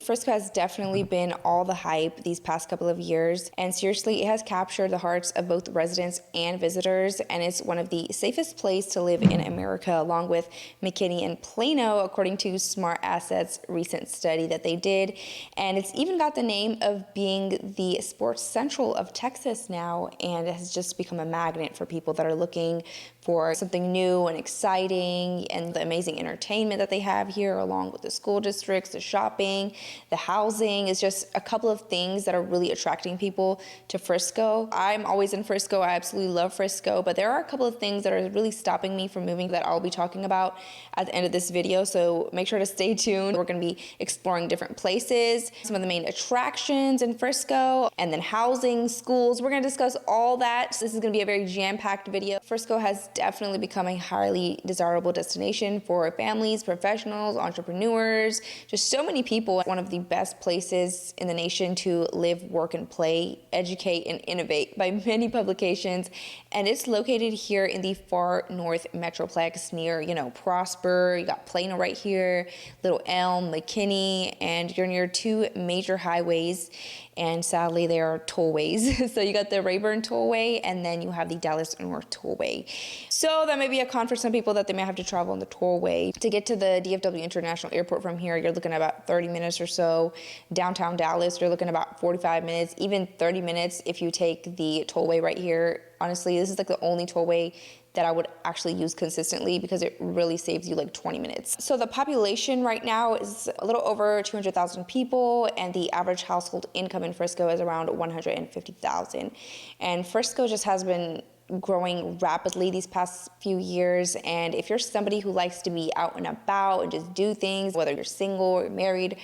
Frisco has definitely been all the hype these past couple of years, and seriously, it has captured the hearts of both residents and visitors, and it's one of the safest places to live in America, along with McKinney and Plano, according to Smart Assets' recent study that they did. And it's even got the name of being the sports central of Texas now, and it has just become a magnet for people that are looking for something new and exciting, and the amazing entertainment that they have here, along with the school districts, the shopping, the housing is just a couple of things that are really attracting people to Frisco. I'm always in Frisco. I absolutely love Frisco, but there are a couple of things that are really stopping me from moving that I'll be talking about at the end of this video, so make sure to stay tuned. We're going to be exploring different places, some of the main attractions in Frisco, and then housing, schools. We're going to discuss all that. So this is going to be a very jam-packed video. Frisco has definitely become a highly desirable destination for families, professionals, entrepreneurs, just so many people. One of the best places in the nation to live, work, and play, educate, and innovate by many publications. And it's located here in the far north metroplex near, Prosper. You got Plano right here, Little Elm, McKinney, and you're near two major highways. And sadly, there are tollways. So you got the Rayburn Tollway, and then you have the Dallas North Tollway. So that may be a con for some people that they may have to travel on the tollway. To get to the DFW International Airport from here, you're looking at about 30 minutes or so. Downtown Dallas, you're looking at about 45 minutes, even 30 minutes if you take the tollway right here. Honestly, this is like the only tollway that I would actually use consistently because it really saves you like 20 minutes. So the population right now is a little over 200,000 people, and the average household income in Frisco is around 150,000. And Frisco just has been growing rapidly these past few years, and if you're somebody who likes to be out and about and just do things, whether you're single or married,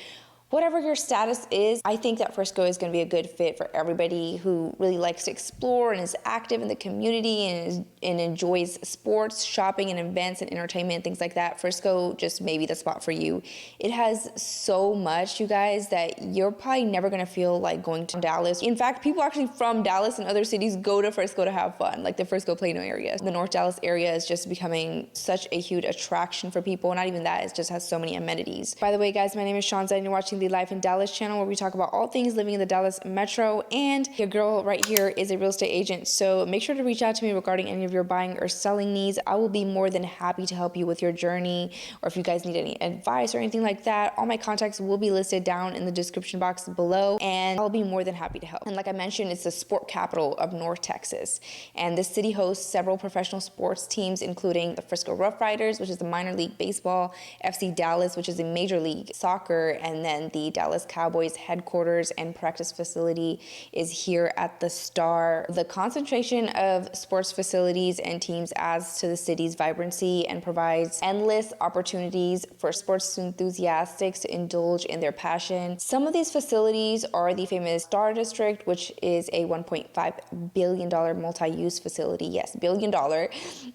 whatever your status is, I think that Frisco is going to be a good fit for everybody who really likes to explore and is active in the community and enjoys sports, shopping, and events and entertainment and things like that. Frisco just may be the spot for you. It has so much, you guys, that you're probably never going to feel like going to Dallas. In fact, people actually from Dallas and other cities go to Frisco to have fun, like the Frisco-Plano area. The North Dallas area is just becoming such a huge attraction for people. Not even that, it just has so many amenities. By the way, guys, my name is Shanza, and you're watching the Life in Dallas channel, where we talk about all things living in the Dallas metro, and your girl right here is a real estate agent, so make sure to reach out to me regarding any of your buying or selling needs. I will be more than happy to help you with your journey, or if you guys need any advice or anything like that, all my contacts will be listed down in the description box below, and I'll be more than happy to help. And like I mentioned, it's the sport capital of North Texas, and this city hosts several professional sports teams, including the Frisco Rough Riders, which is the minor league baseball, FC Dallas, which is a major league soccer, and then the Dallas Cowboys headquarters and practice facility is here at the Star. The concentration of sports facilities and teams adds to the city's vibrancy and provides endless opportunities for sports enthusiasts to indulge in their passion. Some of these facilities are the famous Star District, which is a $1.5 billion multi-use facility. Yes, $1 billion.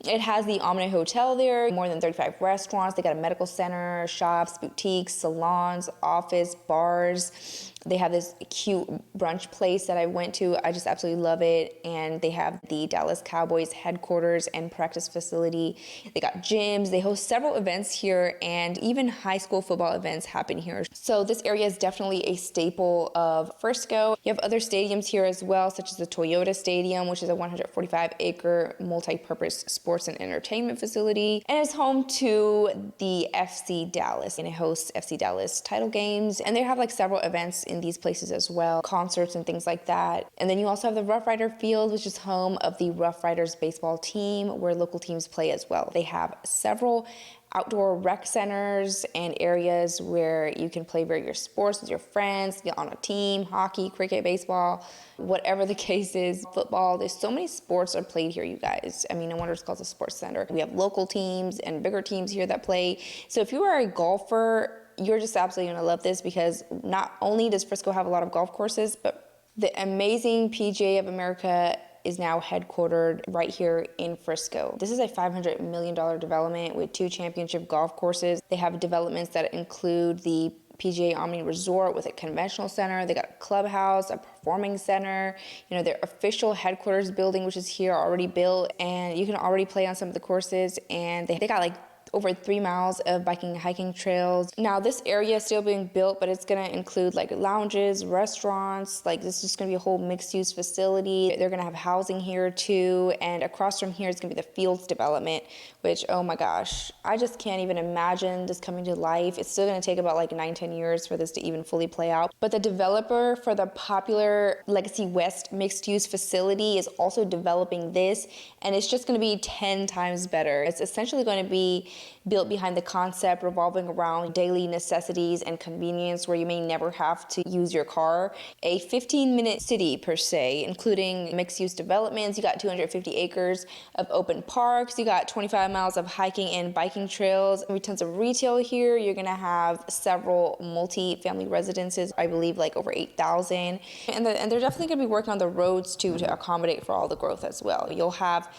It has the Omni Hotel there, more than 35 restaurants. They got a medical center, shops, boutiques, salons, office, bars. They have this cute brunch place that I went to. I just absolutely love it. And they have the Dallas Cowboys headquarters and practice facility. They got gyms. They host several events here, and even high school football events happen here. So this area is definitely a staple of Frisco. You have other stadiums here as well, such as the Toyota Stadium, which is a 145-acre multi-purpose sports and entertainment facility, and it's home to the FC Dallas, and it hosts FC Dallas title games. And they have like several events in these places as well, concerts and things like that. And then you also have the Rough Rider Field, which is home of the Rough Riders baseball team, where local teams play as well. They have several outdoor rec centers and areas where you can play various sports with your friends, get on a team, hockey, cricket, baseball, whatever the case is, football. There's so many sports are played here, you guys. I mean, no wonder it's called the sports center. We have local teams and bigger teams here that play. So if you are a golfer, you're just absolutely gonna love this, because not only does Frisco have a lot of golf courses, but the amazing PGA of America is now headquartered right here in Frisco. This is a $500 million development with 2 championship golf courses. They have developments that include the PGA Omni Resort with a conventional center. They got a clubhouse, a performing center, their official headquarters building, which is here already built, and you can already play on some of the courses. And they got like over 3 miles of biking and hiking trails. Now this area is still being built, but it's gonna include like lounges, restaurants, like this is gonna be a whole mixed use facility. They're gonna have housing here too, and across from here is gonna be the Fields development, which, oh my gosh, I just can't even imagine this coming to life. It's still gonna take about like 9-10 years for this to even fully play out. But the developer for the popular Legacy West mixed use facility is also developing this, and it's just gonna be 10 times better. It's essentially going to be built behind the concept revolving around daily necessities and convenience, where you may never have to use your car. A 15-minute city per se, including mixed-use developments. You got 250 acres of open parks. You got 25 miles of hiking and biking trails. There'll be tons of retail here. You're gonna have several multi-family residences, I believe like over 8,000. And they're definitely gonna be working on the roads too to accommodate for all the growth as well. You'll have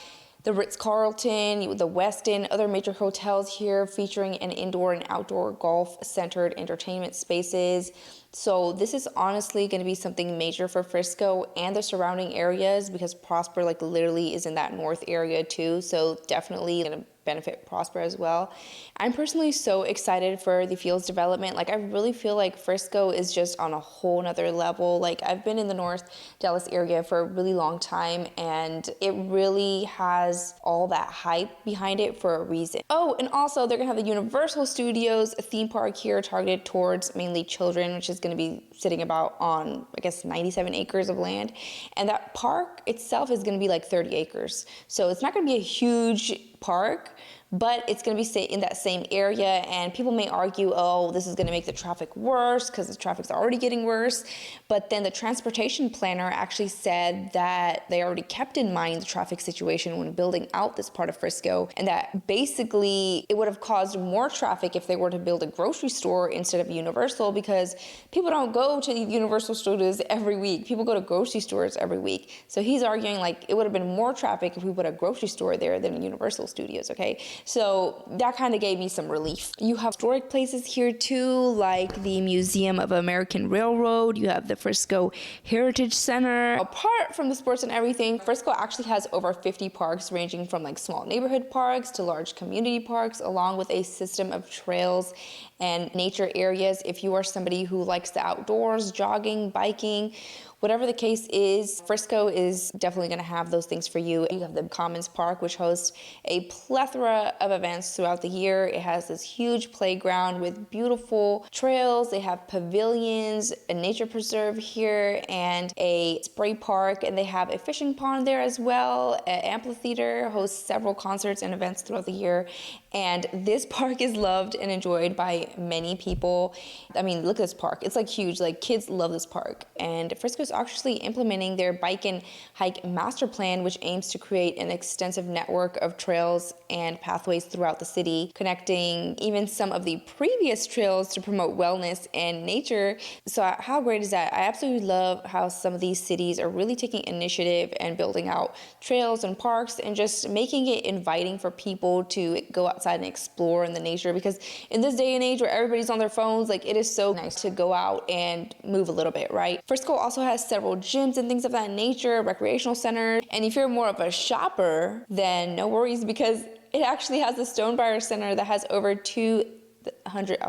the Ritz-Carlton, the Westin, other major hotels here featuring an indoor and outdoor golf-centered entertainment spaces. So this is honestly going to be something major for Frisco and the surrounding areas, because Prosper like literally is in that north area too. So definitely going to benefit Prosper as well. I'm personally so excited for the Fields development. Like I really feel like Frisco is just on a whole nother level. Like I've been in the North Dallas area for a really long time, and it really has all that hype behind it for a reason. Oh, and also they're gonna have the Universal Studios theme park here targeted towards mainly children, which is gonna be sitting about on, I guess, 97 acres of land. And that park itself is gonna be like 30 acres. So it's not gonna be a huge park, but it's going to be in that same area. And people may argue, oh, this is going to make the traffic worse because the traffic's already getting worse. But then the transportation planner actually said that they already kept in mind the traffic situation when building out this part of Frisco, and that basically it would have caused more traffic if they were to build a grocery store instead of Universal, because people don't go to Universal Studios every week. People go to grocery stores every week. So he's arguing like it would have been more traffic if we put a grocery store there than a Universal Studios, okay? So that kind of gave me some relief. You have historic places here too, like the Museum of American Railroad. You have the Frisco Heritage Center. Apart from the sports and everything, Frisco actually has over 50 parks, ranging from like small neighborhood parks to large community parks, along with a system of trails and nature areas if you are somebody who likes the outdoors, jogging, biking. Whatever the case is, Frisco is definitely going to have those things for you. You have the Commons Park, which hosts a plethora of events throughout the year. It has this huge playground with beautiful trails. They have pavilions, a nature preserve here, and a spray park. And they have a fishing pond there as well. An amphitheater hosts several concerts and events throughout the year. And this park is loved and enjoyed by many people. I mean, look at this park. It's like huge. Like kids love this park. And Frisco's actually implementing their bike and hike master plan, which aims to create an extensive network of trails and pathways throughout the city, connecting even some of the previous trails to promote wellness and nature. So how great is that? I absolutely love how some of these cities are really taking initiative and building out trails and parks and just making it inviting for people to go outside and explore in the nature, because in this day and age where everybody's on their phones, like it is so nice to go out and move a little bit, right? Frisco also has several gyms and things of that nature, recreational centers. And if you're more of a shopper, then no worries, because it actually has a Stonebriar Center that has over 200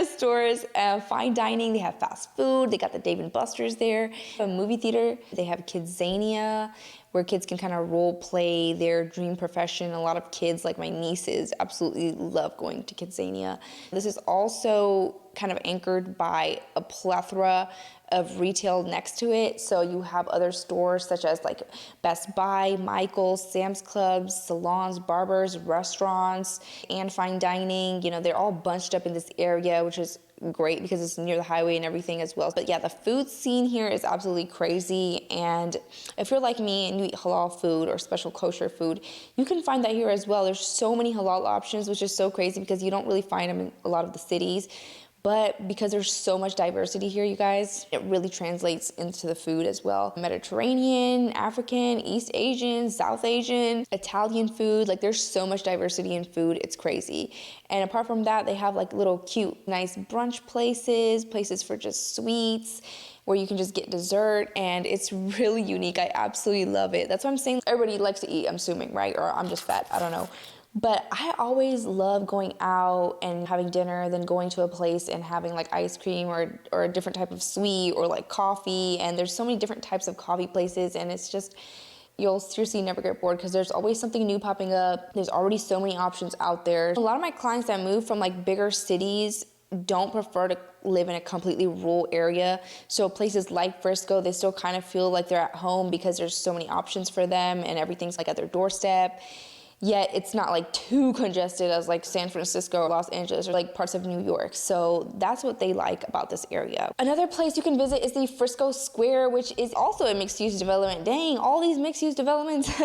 stores, fine dining. They have fast food. They got the Dave & Buster's there, a movie theater. They have Kidzania, where kids can kind of role play their dream profession. A lot of kids, like my nieces, absolutely love going to Kidzania. This is also kind of anchored by a plethora of retail next to it. So you have other stores such as like Best Buy, Michael's, Sam's Clubs, salons, barbers, restaurants, and fine dining. You know, they're all bunched up in this area, which is great because it's near the highway and everything as well. But yeah, the food scene here is absolutely crazy. And if you're like me and you eat halal food or special kosher food, you can find that here as well. There's so many halal options, which is so crazy because you don't really find them in a lot of the cities. But because there's so much diversity here, you guys, it really translates into the food as well. Mediterranean, African, East Asian, South Asian, Italian food. Like there's so much diversity in food. It's crazy. And apart from that, they have like little cute, nice brunch places for just sweets, where you can just get dessert, and it's really unique. I absolutely love it. That's what I'm saying. Everybody likes to eat, I'm assuming, right? Or I'm just fat, I don't know. But I always love going out and having dinner, then going to a place and having like ice cream or a different type of sweet or like coffee. And there's so many different types of coffee places, and it's just, you'll seriously never get bored because there's always something new popping up. There's already so many options out there. A lot of my clients that move from like bigger cities don't prefer to live in a completely rural area. So places like Frisco, they still kind of feel like they're at home because there's so many options for them and everything's like at their doorstep. Yet it's not like too congested as like San Francisco or Los Angeles or like parts of New York. So that's what they like about this area. Another place you can visit is the Frisco Square, which is also a mixed-use development. Dang, all these mixed-use developments.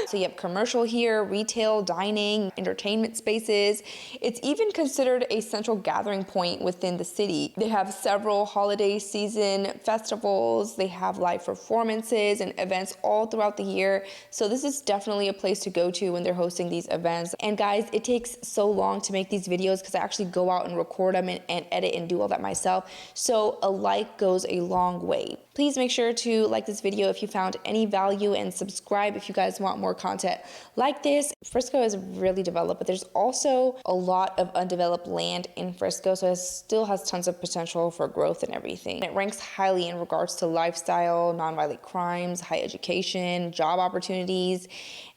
So you have commercial here, retail, dining, entertainment spaces. It's even considered a central gathering point within the city. They have several holiday season festivals. They have live performances and events all throughout the year. So this is definitely a place to go to when they're hosting these events. And guys, it takes so long to make these videos because I actually go out and record them and edit and do all that myself. So a like goes a long way. Please make sure to like this video if you found any value and subscribe if you guys want more content like this. Frisco is really developed, but there's also a lot of undeveloped land in Frisco, so it still has tons of potential for growth and everything. It ranks highly in regards to lifestyle, nonviolent crimes, high education, job opportunities,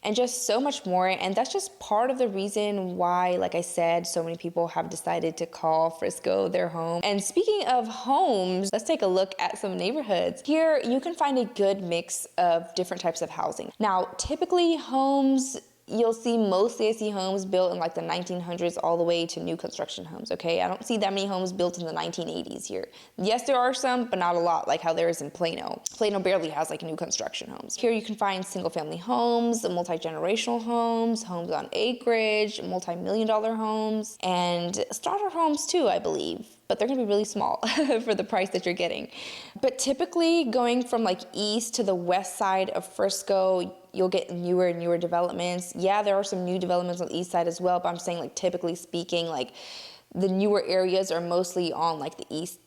and just so much more. And that's just part of the reason why, like I said, so many people have decided to call Frisco their home. And speaking of homes, let's take a look at some neighborhoods. Here, you can find a good mix of different types of housing. Now, typically homes, you'll see mostly, I see homes built in like the 1900s all the way to new construction homes, okay? I don't see that many homes built in the 1980s here. Yes, there are some, but not a lot, like how there is in Plano. Plano barely has like new construction homes. Here you can find single family homes, multi-generational homes, homes on acreage, multi-million-dollar homes, and starter homes too, I believe. But they're gonna be really small for the price that you're getting. But typically going from like east to the west side of Frisco, you'll get newer and newer developments. Yeah, there are some new developments on the east side as well, but I'm saying like typically speaking, like the newer areas are mostly on like the east.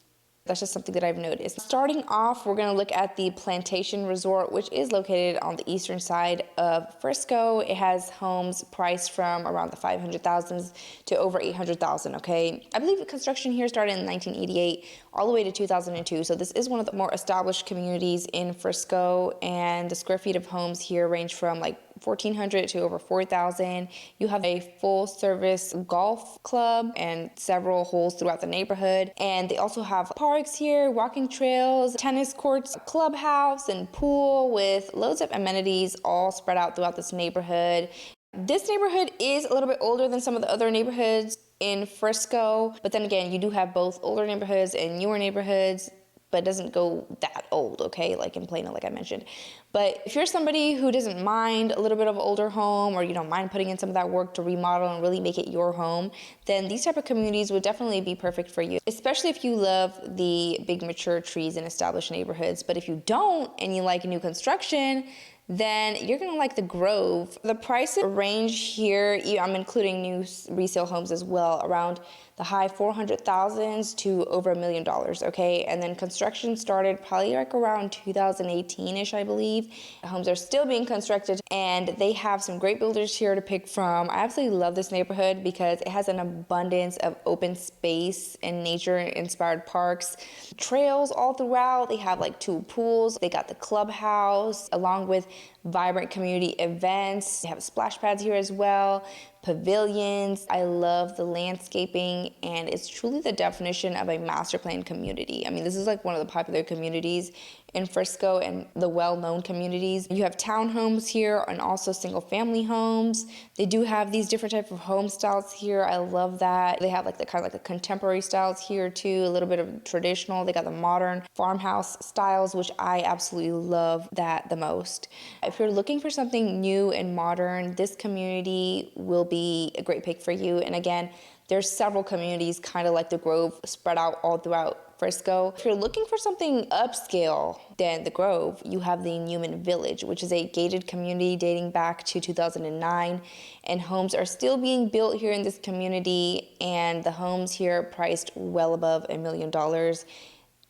That's just something that I've noticed. Starting off, we're gonna look at the Plantation Resort, which is located on the eastern side of Frisco. It has homes priced from around the 500,000s to over 800,000, okay? I believe the construction here started in 1988 all the way to 2002. So this is one of the more established communities in Frisco, and the square feet of homes here range from like 1,400 to over 4,000. You have a full service golf club and several holes throughout the neighborhood. And they also have parks here, walking trails, tennis courts, clubhouse, and pool with loads of amenities all spread out throughout this neighborhood. This neighborhood is a little bit older than some of the other neighborhoods in Frisco, but then again, you do have both older neighborhoods and newer neighborhoods, but it doesn't go that old, okay, like in Plano, like I mentioned. But if you're somebody who doesn't mind a little bit of an older home, or you don't mind putting in some of that work to remodel and really make it your home, then these type of communities would definitely be perfect for you, especially if you love the big mature trees in established neighborhoods. But if you don't and you like new construction, then you're gonna like the Grove. The price range here, I'm including new resale homes as well, around the high 400,000s to over $1 million, okay? And then construction started probably like around 2018-ish, I believe. Homes are still being constructed, and they have some great builders here to pick from. I absolutely love this neighborhood because it has an abundance of open space and nature-inspired parks, trails all throughout. They have like 2 pools. They got the clubhouse, along with vibrant community events. They have splash pads here as well, pavilions. I love the landscaping, and it's truly the definition of a master plan community. I mean, this is like one of the popular communities in Frisco and the well-known communities. You have townhomes here and also single-family homes. They do have these different types of home styles here. I love that. They have like the kind of like the contemporary styles here too, a little bit of traditional. They got the modern farmhouse styles, which I absolutely love that the most. If you're looking for something new and modern, this community will be a great pick for you. And again, there's several communities kind of like the Grove spread out all throughout Frisco. If you're looking for something upscale than the Grove, you have the Newman Village, which is a gated community dating back to 2009, and homes are still being built here in this community, and the homes here are priced well above $1 million.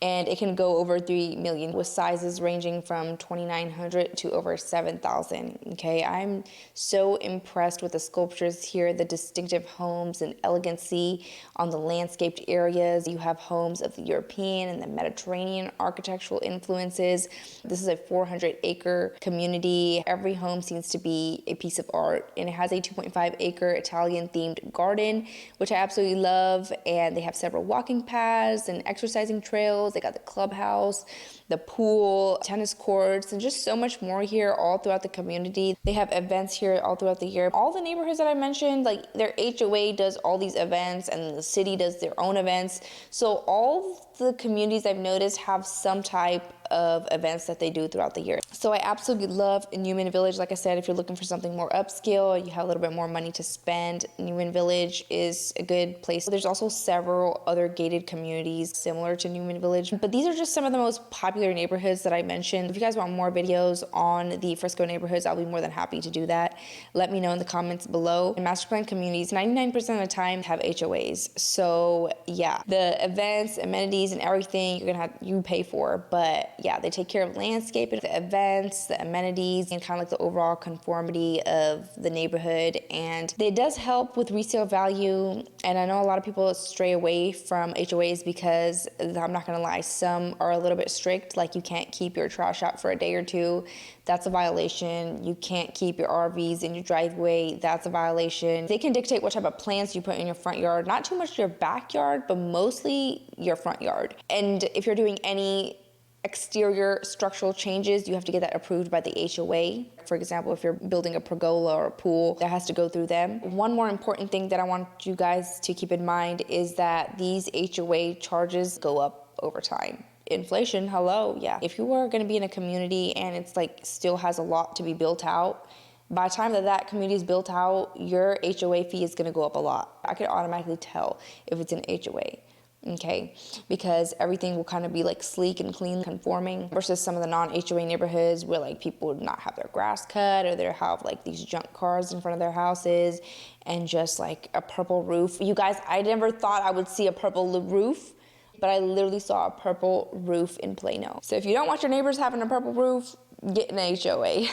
and it can go over 3 million with sizes ranging from 2,900 to over 7,000. Okay, I'm so impressed with the sculptures here, the distinctive homes and elegancy on the landscaped areas. You have homes of the European and the Mediterranean architectural influences. This is a 400-acre community. Every home seems to be a piece of art, and it has a 2.5-acre Italian-themed garden, which I absolutely love. And they have several walking paths and exercising trails. They got the clubhouse, the pool, tennis courts, and just so much more here all throughout the community. They have events here all throughout the year. All the neighborhoods that I mentioned, like their HOA does all these events and the city does their own events. So all the communities I've noticed have some type of events that they do throughout the year. So I absolutely love Newman Village. Like I said, if you're looking for something more upscale, you have a little bit more money to spend, Newman Village is a good place. There's also several other gated communities similar to Newman Village, but these are just some of the most popular neighborhoods that I mentioned. If you guys want more videos on the Frisco neighborhoods, I'll be more than happy to do that. Let me know in the comments below. In master plan communities, 99% of the time have HOAs. So yeah, the events, amenities, and everything you pay for, but yeah, they take care of landscaping, the events, the amenities, and kind of like the overall conformity of the neighborhood. And it does help with resale value. And I know a lot of people stray away from HOAs because, I'm not gonna lie, some are a little bit strict. Like, you can't keep your trash out for a day or two. That's a violation. You can't keep your RVs in your driveway. That's a violation. They can dictate what type of plants you put in your front yard, not too much your backyard, but mostly your front yard. And if you're doing any exterior structural changes, you have to get that approved by the HOA. For example, if you're building a pergola or a pool, that has to go through them. One more important thing that I want you guys to keep in mind is that these HOA charges go up over time. Inflation, hello, yeah. If you are gonna be in a community and it's like still has a lot to be built out, by the time that community is built out, your HOA fee is gonna go up a lot. I could automatically tell if it's an HOA. Okay, because everything will kind of be like sleek and clean conforming versus some of the non-HOA neighborhoods where like people would not have their grass cut, or they have like these junk cars in front of their houses and just like a purple roof. You guys, I never thought I would see a purple roof, but I literally saw a purple roof in Plano. So if you don't want your neighbors having a purple roof, get an HOA.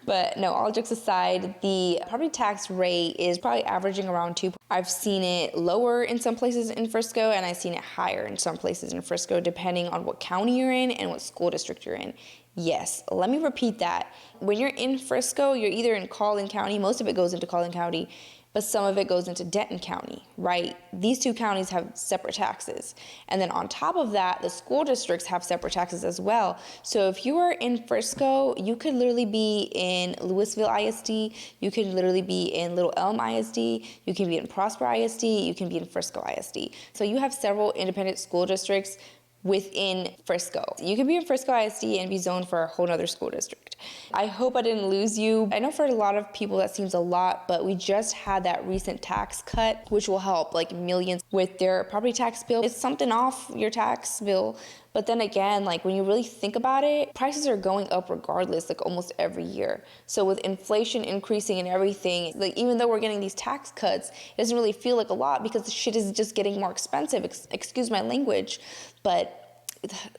But no, all jokes aside, the property tax rate is probably averaging around 2. I've seen it lower in some places in Frisco, and I've seen it higher in some places in Frisco, depending on what county you're in and what school district you're in. Yes, let me repeat that. When you're in Frisco, you're either in Collin County, most of it goes into Collin County, but some of it goes into Denton County, right? These two counties have separate taxes. And then on top of that, the school districts have separate taxes as well. So if you are in Frisco, you could literally be in Louisville ISD, you can literally be in Little Elm ISD, you can be in Prosper ISD, you can be in Frisco ISD. So you have several independent school districts within Frisco. You can be in Frisco ISD and be zoned for a whole nother school district. I hope I didn't lose you. I know for a lot of people that seems a lot, but we just had that recent tax cut, which will help like millions with their property tax bill. It's something off your tax bill. But then again, like when you really think about it, prices are going up regardless, like almost every year. So with inflation increasing and everything, like even though we're getting these tax cuts, it doesn't really feel like a lot because the shit is just getting more expensive. Excuse my language, but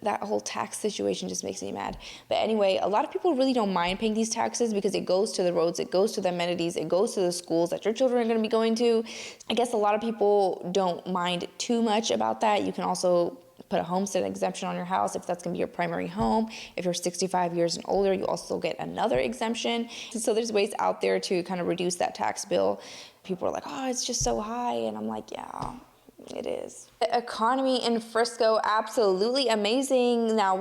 that whole tax situation just makes me mad. But anyway, a lot of people really don't mind paying these taxes because it goes to the roads, it goes to the amenities, it goes to the schools that your children are going to be going to. I guess a lot of people don't mind too much about that. You can also put a homestead exemption on your house if that's going to be your primary home. If you're 65 years and older, you also get another exemption. So there's ways out there to kind of reduce that tax bill. People are like, oh, it's just so high. And I'm like, yeah, it is. The economy in Frisco, absolutely amazing. Now,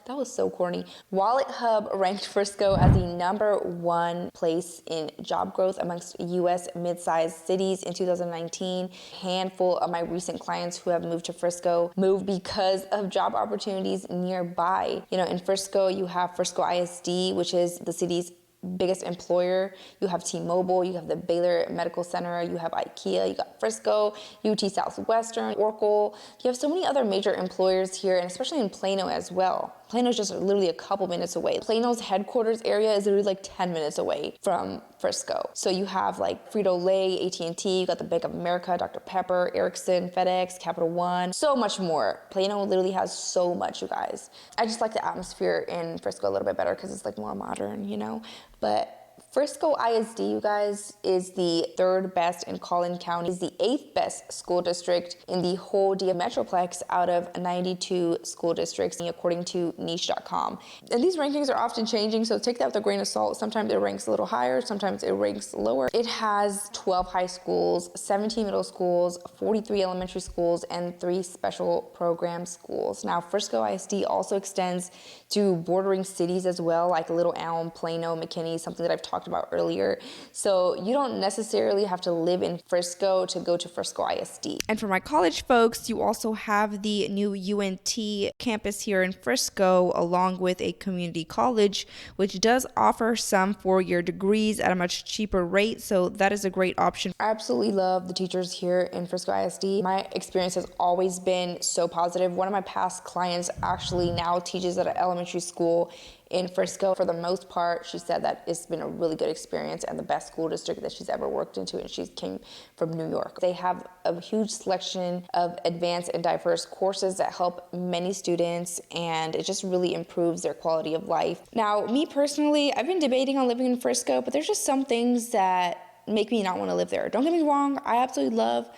that was so corny. Wallet Hub ranked Frisco as the #1 place in job growth amongst U.S. mid-sized cities in 2019. A handful of my recent clients who have moved to Frisco moved because of job opportunities nearby. You know, in Frisco, you have Frisco ISD, which is the city's biggest employer. You have T-Mobile, you have the Baylor Medical Center, you have IKEA, you got Frisco, UT Southwestern, Oracle. You have so many other major employers here, and especially in Plano as well. Plano's just literally a couple minutes away. Plano's headquarters area is literally like 10 minutes away from Frisco. So you have like Frito-Lay, AT&T, you got the Bank of America, Dr. Pepper, Ericsson, FedEx, Capital One, so much more. Plano literally has so much, you guys. I just like the atmosphere in Frisco a little bit better because it's like more modern, you know? But Frisco ISD, you guys, is the 3rd best in Collin County, is the 8th best school district in the whole DF Metroplex out of 92 school districts, according to niche.com. And these rankings are often changing, so take that with a grain of salt. Sometimes it ranks a little higher, sometimes it ranks lower. It has 12 high schools, 17 middle schools, 43 elementary schools, and 3 special program schools. Now, Frisco ISD also extends to bordering cities as well, like Little Elm, Plano, McKinney, something that I've talked about earlier. So you don't necessarily have to live in Frisco to go to Frisco ISD. And for my college folks, you also have the new UNT campus here in Frisco, along with a community college, which does offer some 4-year degrees at a much cheaper rate. So that is a great option. I absolutely love the teachers here in Frisco ISD. My experience has always been so positive. One of my past clients actually now teaches at an elementary school in Frisco. For the most part, she said that it's been a really good experience and the best school district that she's ever worked into, and she came from New York. They have a huge selection of advanced and diverse courses that help many students, and it just really improves their quality of life. Now, me personally, I've been debating on living in Frisco, but there's just some things that make me not want to live there. Don't get me wrong, I absolutely love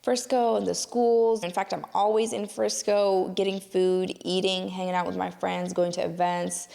Frisco and the schools. In fact, I'm always in Frisco getting food, eating, hanging out with my friends, going to events.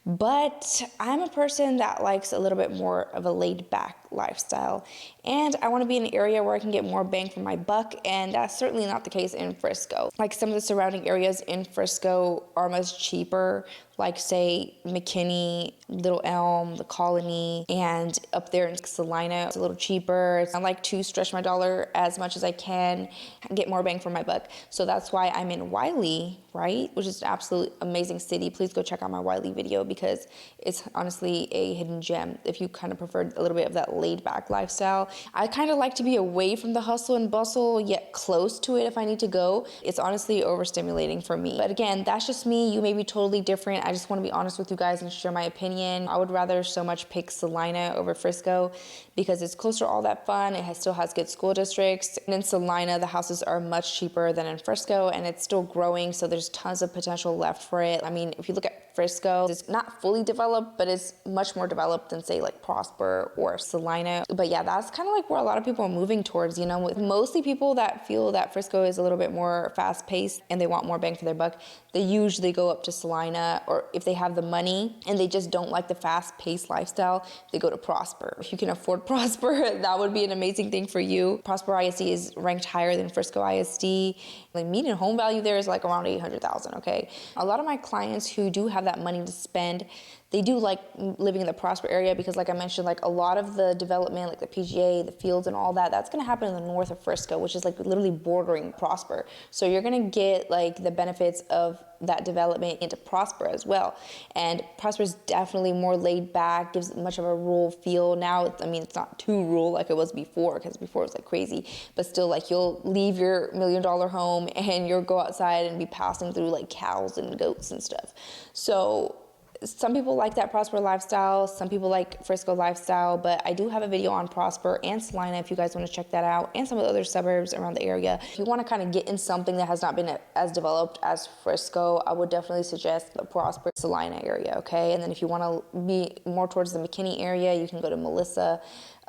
But I'm a person that likes a little bit more of a laid back lifestyle. And I want to be in an area where I can get more bang for my buck. And that's certainly not the case in Frisco. Like some of the surrounding areas in Frisco are much cheaper, like say McKinney, Little Elm, the Colony, and up there in Salina, it's a little cheaper. I like to stretch my dollar as much as I can and get more bang for my buck. So that's why I'm in Wiley, right? Which is an absolute amazing city. Please go check out my Wiley video because it's honestly a hidden gem if you kind of preferred a little bit of that laid back lifestyle. I kind of like to be away from the hustle and bustle, yet close to it if I need to go. It's honestly overstimulating for me. But again, that's just me. You may be totally different. I just want to be honest with you guys and share my opinion. I would rather so much pick Salina over Frisco because it's closer to all that fun. It still has good school districts. And in Salina, the houses are much cheaper than in Frisco, and it's still growing, so there's tons of potential left for it. I mean, if you look at Frisco, it's not fully developed, but it's much more developed than say like Prosper or Salina. But yeah, that's kind of like where a lot of people are moving towards, you know, with mostly people that feel that Frisco is a little bit more fast paced and they want more bang for their buck. They usually go up to Salina, or if they have the money and they just don't like the fast paced lifestyle, they go to Prosper. If you can afford Prosper, that would be an amazing thing for you. Prosper ISD is ranked higher than Frisco ISD. The median home value there is like around $800,000, okay? A lot of my clients who do have that money to spend, they do like living in the Prosper area because like I mentioned, like a lot of the development, like the PGA, the fields and all that, that's gonna happen in the north of Frisco, which is like literally bordering Prosper. So you're gonna get like the benefits of that development into Prosper as well. And Prosper is definitely more laid back, gives much of a rural feel. Now, I mean, it's not too rural like it was before, because before it was like crazy, but still like you'll leave your $1 million home and you'll go outside and be passing through like cows and goats and stuff. So some people like that Prosper lifestyle, some people like Frisco lifestyle, but I do have a video on Prosper and Salina if you guys want to check that out, and some of the other suburbs around the area. If you want to kind of get in something that has not been as developed as Frisco, I would definitely suggest the Prosper Salina area, okay? And then if you want to be more towards the McKinney area, you can go to Melissa.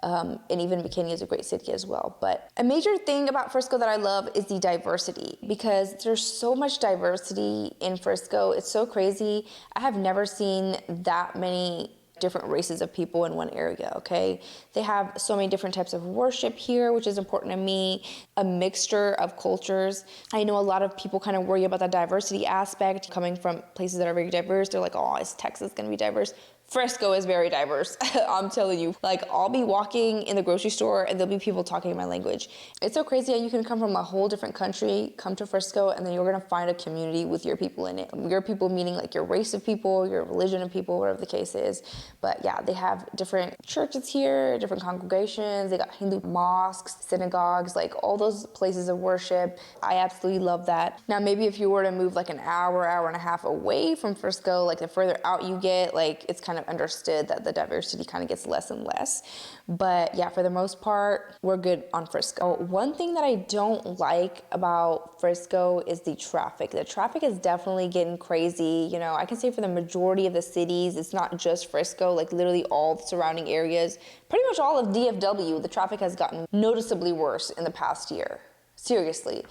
And even McKinney is a great city as well. But a major thing about Frisco that I love is the diversity, because there's so much diversity in Frisco. It's so crazy. I have never seen that many different races of people in one area, okay? They have so many different types of worship here, which is important to me, a mixture of cultures. I know a lot of people kind of worry about the diversity aspect coming from places that are very diverse. They're like, oh, is Texas gonna be diverse? Frisco is very diverse. I'm telling you. Like, I'll be walking in the grocery store and there'll be people talking my language. It's so crazy how you can come from a whole different country, come to Frisco, and then you're gonna find a community with your people in it. Your people meaning like your race of people, your religion of people, whatever the case is. But yeah, they have different churches here, different congregations. They got Hindu mosques, synagogues, like all those places of worship. I absolutely love that. Now, maybe if you were to move like an hour and a half away from Frisco, like the further out you get, like it's kind of understood that the diversity kind of gets less and less. But yeah, for the most part, we're good on Frisco. One thing that I don't like about Frisco is the traffic. The traffic is definitely getting crazy. You know, I can say for the majority of the cities, it's not just Frisco, like literally all the surrounding areas, pretty much all of DFW, the traffic has gotten noticeably worse in the past year. Seriously,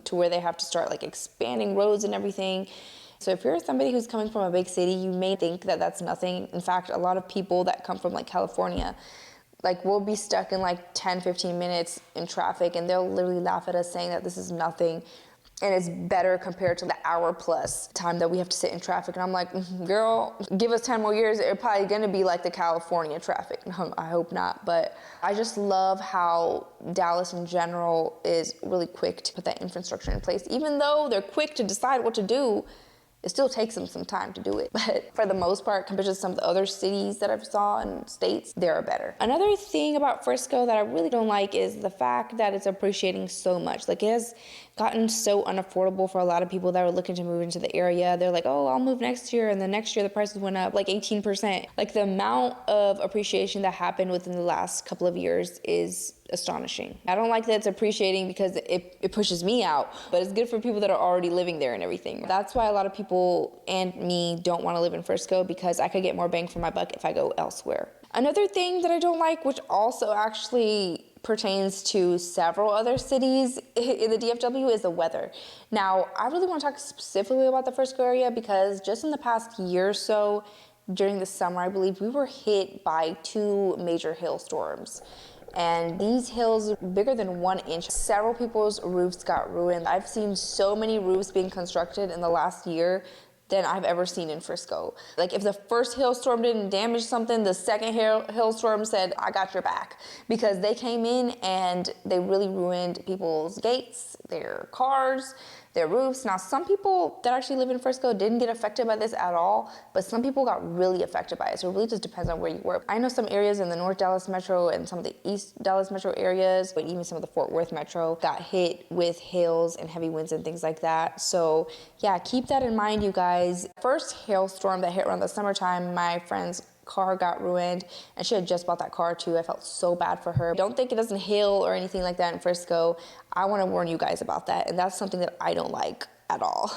to where they have to start like expanding roads and everything. So if you're somebody who's coming from a big city, you may think that that's nothing. In fact, a lot of people that come from like California, like we'll be stuck in like 10, 15 minutes in traffic and they'll literally laugh at us saying that this is nothing. And it's better compared to the hour plus time that we have to sit in traffic. And I'm like, girl, give us 10 more years. It's probably gonna be like the California traffic. I hope not. But I just love how Dallas in general is really quick to put that infrastructure in place. Even though they're quick to decide what to do, it still takes them some time to do it. But for the most part, compared to some of the other cities that I've saw and states, they're better. Another thing about Frisco that I really don't like is the fact that it's appreciating so much. Like, it has gotten so unaffordable for a lot of people that are looking to move into the area. They're like, oh, I'll move next year. And the next year the prices went up like 18%. Like, the amount of appreciation that happened within the last couple of years is astonishing. I don't like that it's appreciating because it pushes me out, but it's good for people that are already living there and everything. That's why a lot of people and me don't want to live in Frisco, because I could get more bang for my buck if I go elsewhere. Another thing that I don't like, which also actually pertains to several other cities in the DFW, is the weather. Now, I really want to talk specifically about the Frisco area because just in the past year or so, during the summer, I believe we were hit by 2 major hailstorms. And these hails bigger than 1 inch. Several people's roofs got ruined. I've seen so many roofs being constructed in the last year than I've ever seen in Frisco. Like, if the first hailstorm didn't damage something, the second hailstorm said, I got your back. Because they came in and they really ruined people's gates, their cars, their roofs. Now, some people that actually live in Frisco didn't get affected by this at all, but some people got really affected by it. So it really just depends on where you work. I know some areas in the North Dallas Metro and some of the East Dallas Metro areas, but even some of the Fort Worth Metro got hit with hails and heavy winds and things like that. So yeah, keep that in mind, you guys. First hailstorm that hit around the summertime, my friend's car got ruined, and she had just bought that car too. I felt so bad for her. Don't think it doesn't hail or anything like that in Frisco. I want to warn you guys about that, and that's something that I don't like at all.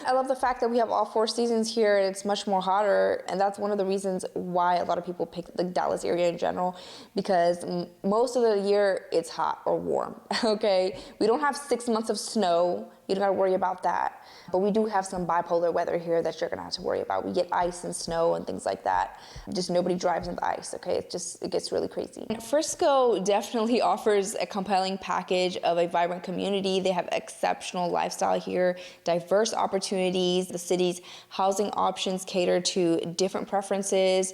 I love the fact that we have all 4 seasons here and it's much more hotter, and that's one of the reasons why a lot of people pick the Dallas area in general, because most of the year it's hot or warm, okay? We don't have 6 months of snow. You don't gotta worry about that. But we do have some bipolar weather here that you're gonna have to worry about. We get ice and snow and things like that. Just nobody drives in the ice, okay? It gets really crazy. Frisco definitely offers a compelling package of a vibrant community. They have exceptional lifestyle here, diverse opportunities. The city's housing options cater to different preferences.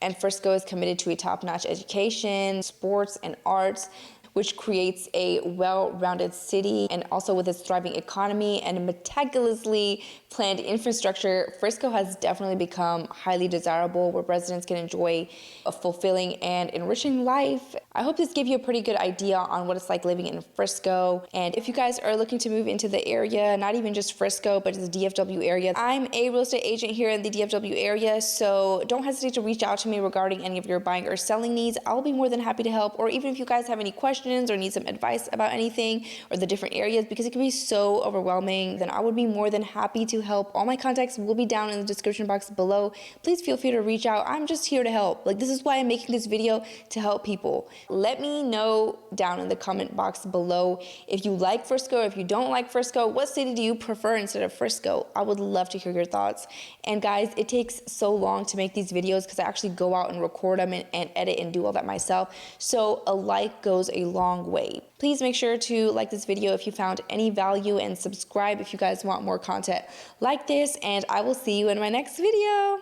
And Frisco is committed to a top-notch education, sports, and arts, which creates a well-rounded city. And also with its thriving economy and meticulously planned infrastructure, Frisco has definitely become highly desirable, where residents can enjoy a fulfilling and enriching life. I hope this gave you a pretty good idea on what it's like living in Frisco. And if you guys are looking to move into the area, not even just Frisco, but the DFW area, I'm a real estate agent here in the DFW area, so don't hesitate to reach out to me regarding any of your buying or selling needs. I'll be more than happy to help, or even if you guys have any questions or need some advice about anything or the different areas, because it can be so overwhelming, then I would be more than happy to help. All my contacts will be down in the description box below. Please feel free to reach out. I'm just here to help. Like, this is why I'm making this video, to help people. Let me know down in the comment box below if you like Frisco, if you don't like Frisco. What city do you prefer instead of Frisco? I would love to hear your thoughts. And guys, it takes so long to make these videos because I actually go out and record them and edit and do all that myself. So a like goes a long way. Please make sure to like this video if you found any value, and subscribe if you guys want more content like this, and I will see you in my next video.